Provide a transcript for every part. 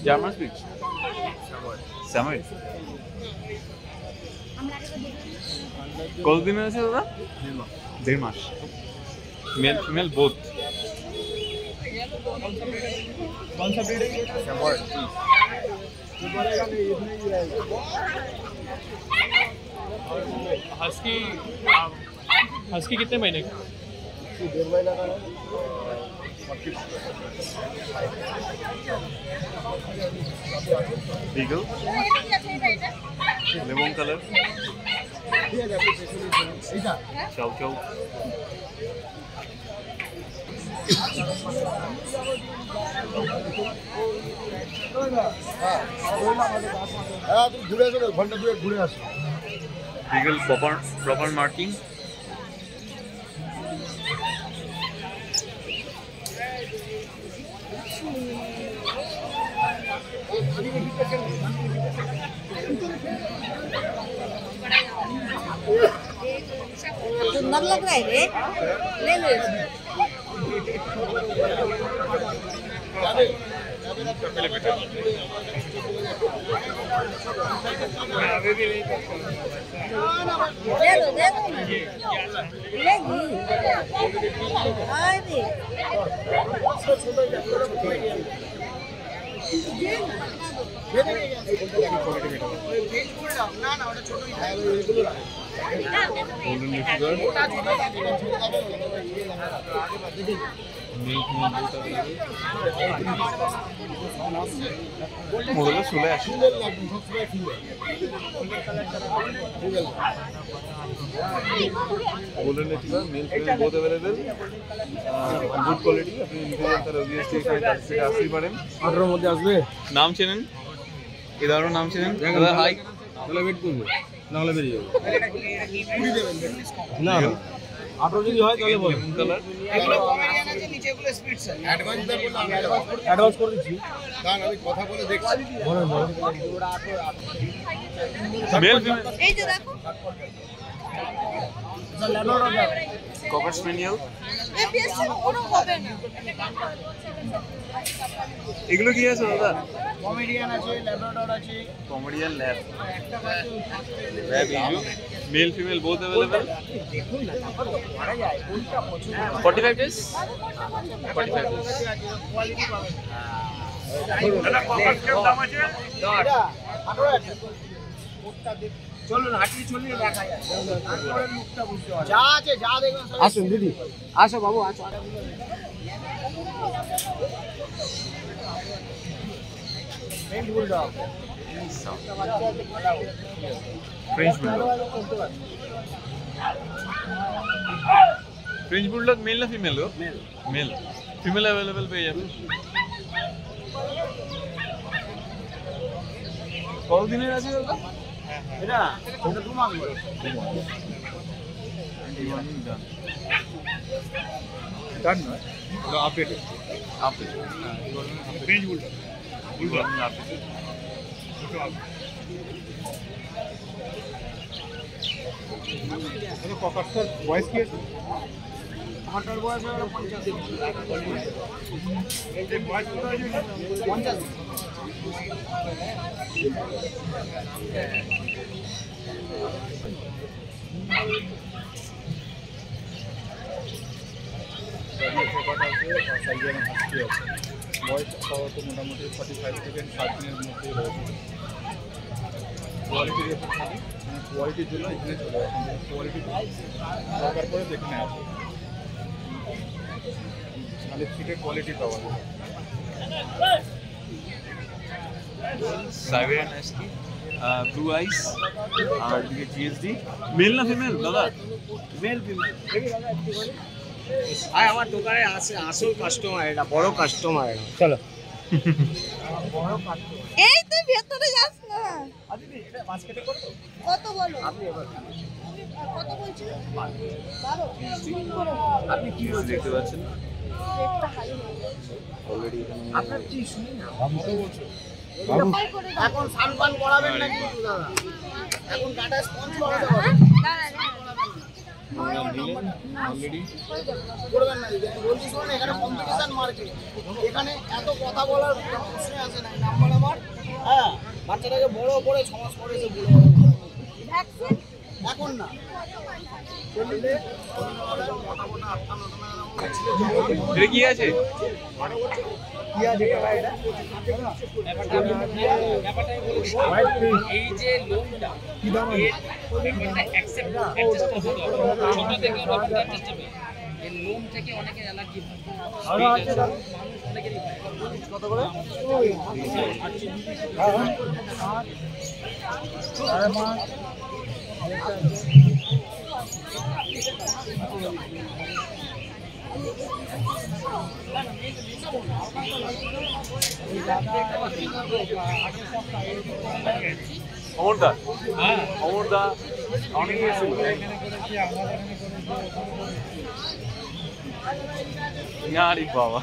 German speech. Samuel. কতদিন আছে দাদা? 1.5 মাস। Male female both. कौन सा ब्रीड है? Samuel. हस्की कितने महीने का? 1.5 महीना का है। Beagle. Lemon color. Chow chow. হ্যাঁ তুমি ঘুরে আসো না, ঘন্টা দুয়েক ঘুরে আসো। Beagle proper marking. सुंदर लग रहा है रे, ले लो इसको। दे दो लेगी। अरे Golden retriever. মোবাইলে চলে আসে। Golden retriever, male female both available. Good quality. আপনি নিতে চান তাহলে obviously এখানে কাছ থেকে আসতেই পারেন। 18 এর মধ্যে আসবে। নাম চেনেন? এদারও নাম চেনেন? দাদা হাই। তাহলে ওয়েট করবে। না হলে বেরিয়ে যাবে। না 18 যদি হয় তাহলে বলুন। Lemon colour. এগুলো কমেডিয়ান আছে, নিচে এগুলো স্পিড স্যার। অ্যাডভান্স দেব বলে আমি অ্যাডভান্স করে দিচ্ছি। দাঁড়ান আমি কথা বলে দেখছি। বলেন বলেন। Male female. এই যে দেখো ককার স্পেনিয়েল। এপিএসসি কোনো হবে না। এগুলো কি আছে দাদা? কমেডিয়ান আছে, ল্যাব্রাডর আছে। Comedian lab. ল্যাব ইজু। Male female both available. দেখুন না, তারপর তো মারা যায়। কোনটা পছন্দ? 45 days. 45 days. কোয়ালিটি পাবেন। दादा कॉपर के दाम আছে? এটা 18 আছে। চলুন হাঁটি চলিয়ে দেখা যায়। তারপরে মুখটা বুঝতে পারবেন। যা আছে যা দেখবেন সব। আসুন দিদি। আসো বাবু আসো। পেন্ট bulldog. French bulldog. French bulldog male না female গো? Male. Female available পেয়ে যাবেন। কতদিনের আছে দাদা? এটা 2 মাস বয়স। 21 done. ডান নয়। এটা update. Update. French bulldog. Update. এটা ককারটার ভয়েস কি আছে? আমারটার বয়স হলো 50 দিন। এই যে বয়স কত আছে? 50 দিন। বয়স তো মোটামুটি 45 থেকে 60 দিনের মধ্যে রয়েছে। কোয়ালিটির উপর থাকে, কোয়ালিটির জন্য এখানে চলে আসে। কোয়ালিটি দরকার করে যেখানে আসে, মানে ফিটের কোয়ালিটি পাওয়া যায়। Siberian Husky, blue eyes, আর দিকে GSD। মেল না ফিমেল দাদা? Male female. আয় আমার দোকানে আছে আসল কাস্টমার, এটা বড় কাস্টমার এটা। চলো বড় কাস্টমার। এই তুই ভেতরে যাস না। আদিদি এটা মার্কেটে কত? কত বলো? আপনি এবার কত বলছো? আপনি কি বলছেন? দেখতে পাচ্ছেন অলরেডি আপনার কি শুনি না বাবু এখন সানপান করাবেন না কিন্তু দাদা এখন কাটা স্পঞ্জ করাতে হবে অলরেডি করবেন না যদি বলছি শুনুন এখানে কম্পিটিশন মার্কেট এখানে এত কথা বলার প্রশ্ন আসে না নাম্বার আমার হ্যাঁ বাচ্চাটাকে বড় করে 6 মাস পরে এসে বলে এখন না চললে এটা কি আছে? কি আছে টাকা এটা এই যে লোনটা কি দাম আছে? অ্যাডজাস্ট করতে হবে ছোট থেকে রবিন অ্যাডজাস্ট হবে এই লোন থেকে অনেকের অ্যালার্জি হয় আরো আছে মানুষ অনেকেরই হয় কত করে অমরদা, অমরদা অনেক এসেছিল না রে বাবা।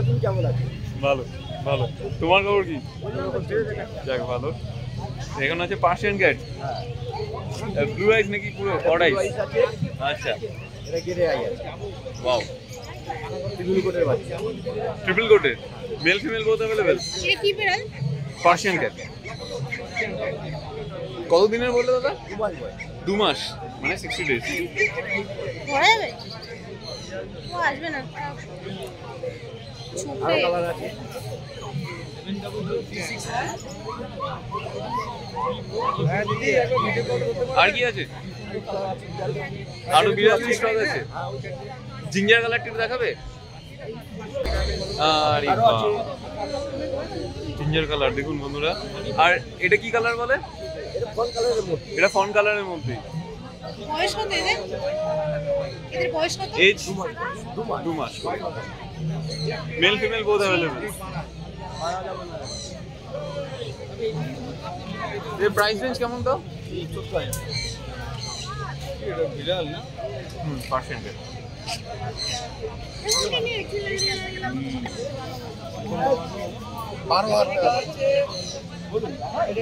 তুমি কেমন আছো ভালো ভালো, তোমার খবর কি? যাক ভালো। এখন আছে পার্সিয়ান ক্যাট, ব্লু আইস নাকি পুরো অড আইস? আচ্ছা, এটা গেরে আই আছে ওয়াও, ট্রিপল কোটের বাচ্চা ট্রিপল কোটের, মেল ফিমেল বোথ অ্যাভেলেবেল। এটা কি বিড়াল? পার্সিয়ান ক্যাট কতদিনের বললে দাদা? 2 মাস বয়স 2 মাস, মানে 60 ডেজ। ধরা যাবে? ও আসবে না। আরো ছুপে কালার আছে হ্যাঁ দিদি একবার ভিডিও কল করতে আর কি আছে? আরো বিরাট স্টক আছে। জিঞ্জার কালারটা দেখাবে? আরে আরো বাহ, আছে জিঞ্জার কালার দেখুন বন্ধুরা। আর এটা কি কালার বলে? এটা ফল কালারের মধ্যে এটা ফন কালারের মধ্যে। বয়স কত এদের? এদের বয়স কত? এজ 2 মাস 2 মাস। Male female both available. এর প্রাইস রেঞ্জ কেমন তো? এটা বিড়াল না? পার্সেন্ট।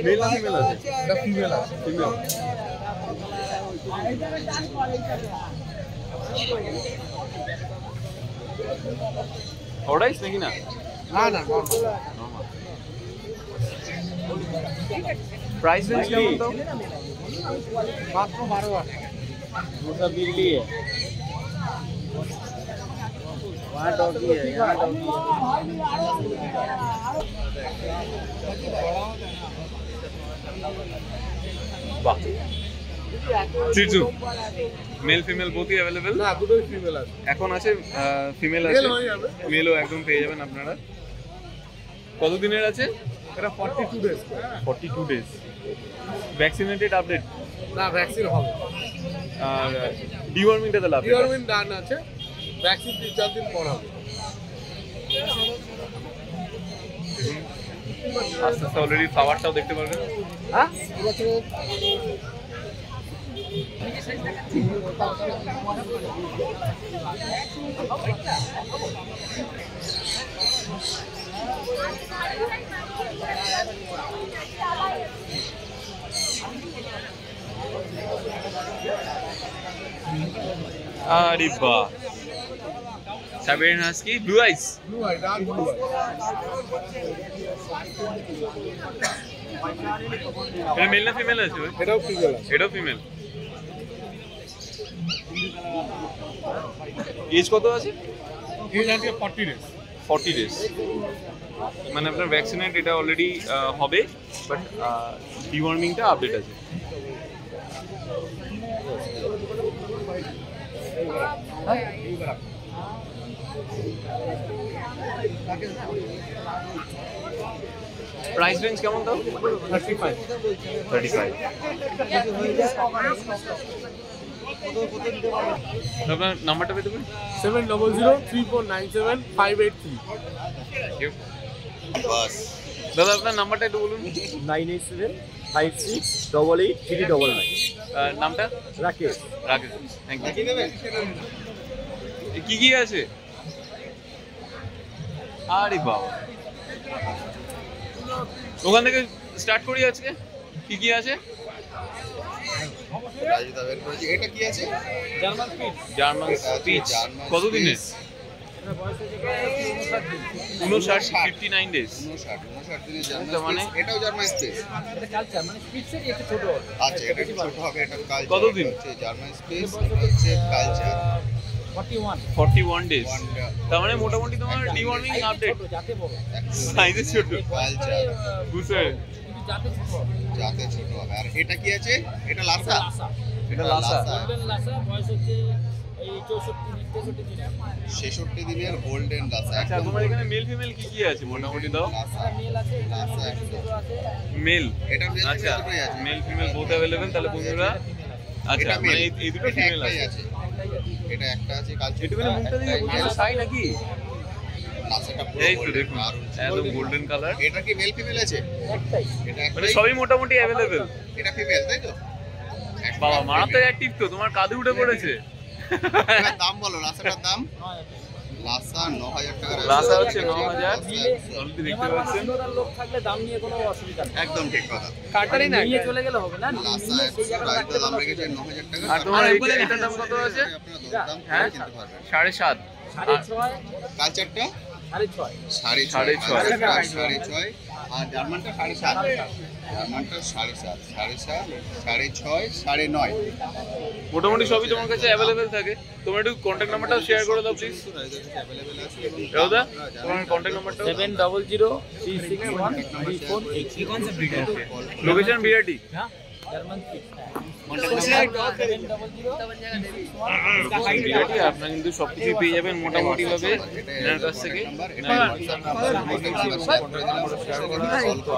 মেল না ফিমেল আছে? এটা ফিমেল আছে। ফিমেল। অর্ডাইস নাকি না? না না প্রাইস রেঞ্জ কেমন তো? মাত্র 12,000 दूसरा बिल्ली है वहाँ डॉगी है यहाँ डॉगी বাহ, চিজু মেল ফিমেল বোথই অ্যাভেলেবেল। না দুটোই ফিমেল আছে। এখন আছে ফিমেল আছে, Male হয়ে যাবে। মেলও একদম পেয়ে যাবেন আপনারা। কতদিনের আছে? এটা 42 ডেজ 42 ডেজ। ভ্যাকসিনেটেড আপডেট না ভ্যাকসিন হবে আর ডিওয়ার্মিংটা তাহলে আপডেট ডিওরমিন ডান আছে ভ্যাকসিন 3-4 দিন পর হবে আস্তে আস্তে অলরেডি খাবারটাও দেখতে পারবেন। हाँ আরে বাহ, Siberian husky blue eyes. Blue eye dark blue eye এটা মেল না ফিমেল আছে? এটাও ফিমেল আছে এটাও ফিমেল। এজ কত আছে? এই আজকে 40 ডেজ 40 ডেজ। মানে আপনার ভ্যাকসিনেট এটা অলরেডি হবে, বাট ডিওয়ার্মিংটা আপডেট আছে। প্রাইস রেঞ্জ কেমন দাও? 35। আপনার নাম্বারটা পেতে পারি? 7003497583 বাস দাদা আপনার নাম্বারটা একটু বলুন। 98756883399 নামটা? রাকেশ। Rakesh, thank you. কি কি আছে? আরে বাবা, ওখান থেকে স্টার্ট করি আজকে। কি কি আছে? এটা কি আছে? German speech. কতদিনে? 59 59 ডেজ। 59 দিনের জার্মান মানে স্পেস। এটাও জার্মান স্পেস। এটা কালচার মানে স্পিচের একটু ছোট হবে। আচ্ছা, এটা একটু ছোট হবে, এটা কালচার। কতদিন? হচ্ছে জার্মান স্পেস, এটা হচ্ছে কালচার। 41 ডেজ। তার মানে মোটামুটি তোমার ডিওয়ার্মিং আপডেট। যাতে বড় সাইজে ছোট। কালচার বুঝছে? কিন্তু যাতে ছোট হবে। যাতে ছোট হবে। আর এটা কি আছে? এটা লাসা। এটা লাসা। গোল্ডেন লাসা বয়স হচ্ছে এই 66 দিনের গোল্ডেন লাসা। আচ্ছা, একদম তোমার এখানে মেল ফিমেল কি কি আছে মোটামুটি দাও? লাসা। মেল আছে, লাসা একদম। দুটো আছে। মেল। এটা মেল আচ্ছা, দুটোই আছে। Mail female both available. তাহলে বন্ধুরা আচ্ছা, এটা মানে মেল। এই দুটো এটা ফিমেল একটাই আছে। আছে। এটা একটা আছে কালচার। একটুখানি মুখটা দিয়ে বলছো সাই নাকি? লাসাটা পুরো এই তো golden, দেখুন, দারুণ। একদম গোল্ডেন কালার। এটা কি মেল ফিমেল আছে? একটাই। এটা মানে একটাই। সবই মোটামুটি अवेलेबल। এটা ফিমেল, তাই তো? বাবা, মারাত্মক অ্যাক্টিভ তো, তোমার কাঁধে উঠে পড়েছে। এবার দাম বলো, লাসাটার দাম? লাসা 9000 টাকা। লাসা হচ্ছে 9000। অলরেডি দেখতে পাচ্ছেন। সুন্দর লোক থাকলে দাম নিয়ে কোনো অসুবিধা নেই। একদম ঠিক কথা। কাটারই না, নিয়ে চলে গেলে হবে না। লাসা নিয়ে সেই জায়গায় রাখতে দাম কোনো রেখেছে অসুবিধা 9000 টাকা। আর তোমার এটার দাম কত আছে? আপনারা দরদাম হ্যাঁ? করে কিনতে পারবেন। 7.5। 6.5 কালচারটা 6.5 6.5, 6.5, 6.5 আর জার্মানটা 7.5, জার্মানটা 7.5, 7.5, 6.5, 9.5। মোটামুটি সবই তোমার কাছে অ্যাভেলেবেল থাকে। তোমার একটু কন্ট্যাক্ট নাম্বারটাও শেয়ার করে দাও প্লিজ। দাদা, তোমার কন্ট্যাক্ট নাম্বারটা? 7003413483 location Birati. German speech. Birati. আপনারা কিন্তু সবকিছু পেয়ে যাবেন মোটামুটি ভাবে এনার কাছ থেকে।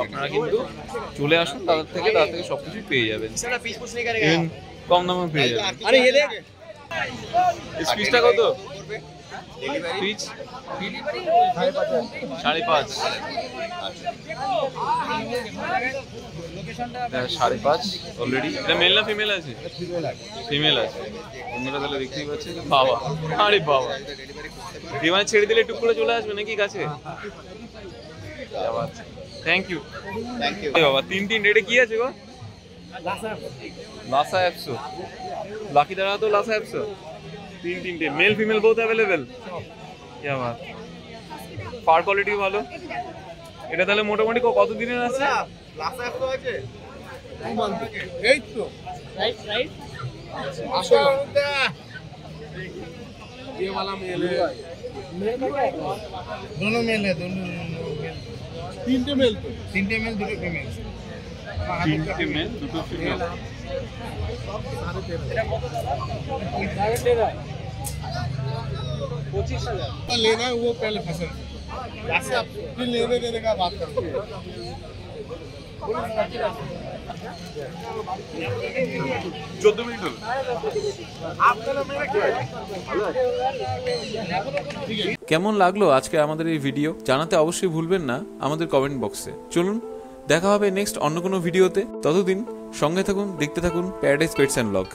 আপনারা কিন্তু চলে আসুন, তাদের থেকে সবকিছু পেয়ে যাবেন। Even কম দামে পেয়ে যাবেন। আরে ये देख স্পিচটা কত? স্পিচ 5.5। 5.5 অলরেডি। এটা মেল না ফিমেল আছে? ফিমেল আছে। অন্যরা তাহলে দেখতেই পাচ্ছেন। বাবা, আরে বাবা, বিমান ছেড়ে দিলে টুক করে চলে আসবে নাকি কাছে? Thank you. Thank you. বাবা, 3 রেটে কি আছে গো? লাসা অ্যাপসো। বাকি দ্বারা তো Lhasa অ্যাপসো। 3 mail female both available. क्या बात। ফার কোয়ালিটি ভালো। এটা তাহলে মোটামুটি কত দিনের আছে? লাসা তো আছে। এই তো রাইট রাইট। ये वाला मेल है, दोनों मेल है, दोनों तीनटे मेल तो 3 मेल 2 फीमेल। 3 mail 2 female. लेना है वो पहले फसल फिर लेने देने का बात करो। 14 মিনিট হলো। কেমন লাগলো আজকে আমাদের এই ভিডিও জানাতে অবশ্যই ভুলবেন না আমাদের কমেন্ট বক্সে। চলুন দেখা হবে নেক্সট অন্য কোনো ভিডিওতে। ততদিন সঙ্গে থাকুন, দেখতে থাকুন প্যারাডাইস পেটস অ্যান্ড ব্লগ।